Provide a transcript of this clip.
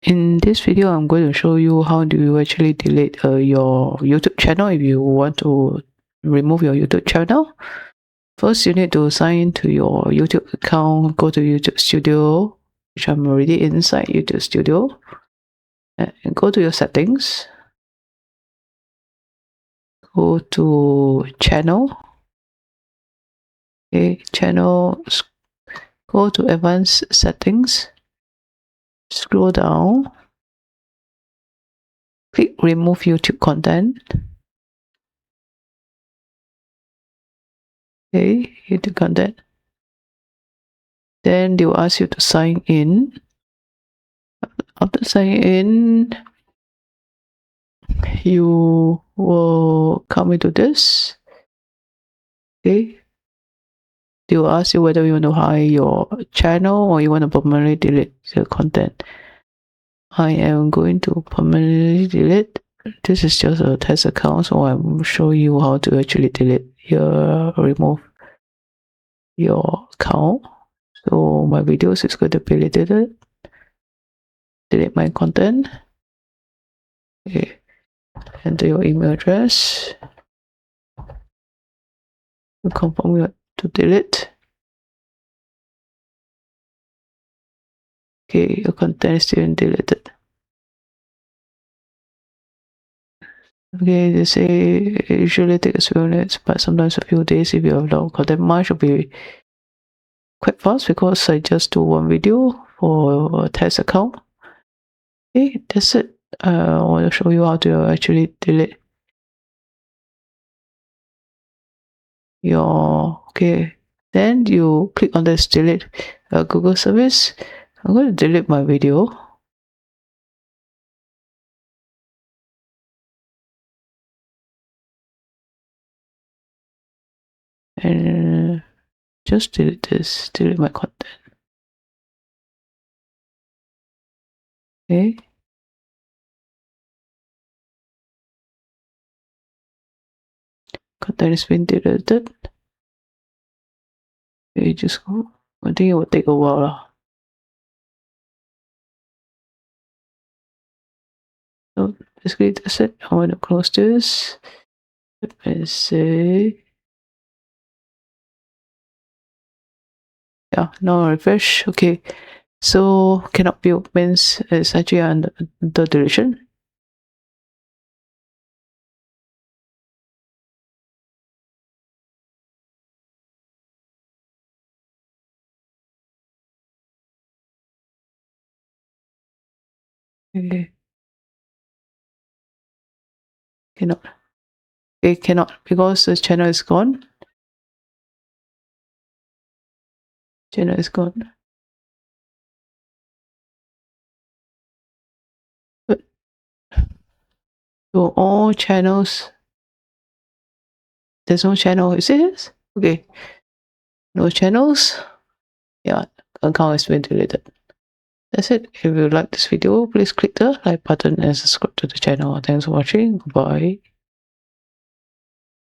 In this video, I'm going to show you how do you actually delete your YouTube channel if you want to remove your YouTube channel. First, you need to sign into your YouTube account, go to YouTube Studio, which I'm already inside YouTube Studio, and go to your settings, go to channel, okay, channel, go to advanced settings, scroll down, click remove YouTube content. Okay, YouTube content. Then they will ask you to sign in. After signing in, you will come into this. Okay, they will ask you whether you want to hide your channel or you want to permanently delete the content. I am going to permanently delete. This is just a test account, so I'm showing you how to actually delete remove your account. So my videos is going to be deleted. Delete my content. Okay, enter your email address. You confirm you want to delete. Okay, your content is still deleted. Okay, they say it usually takes a few minutes, but sometimes a few days if you have long content. Mine should be quite fast because I just do one video for a test account. Okay, that's it. I want to show you how to actually delete your. Okay, then you click on this delete Google service. I'm going to delete my video. And just delete this, delete my content. Okay. Content has been deleted. Okay, just go. I think it will take a while. So basically that's it. I want to close this. Let me see. Yeah, now refresh. Okay. So cannot be opens is actually under the deletion. Okay. Cannot. Okay, cannot because the channel is gone. Channel is gone. But so all channels. There's no channel. Is it? Okay. No channels. Yeah, account has been deleted. That's it. If you like this video, please click the like button and subscribe to the channel. Thanks for watching. Goodbye.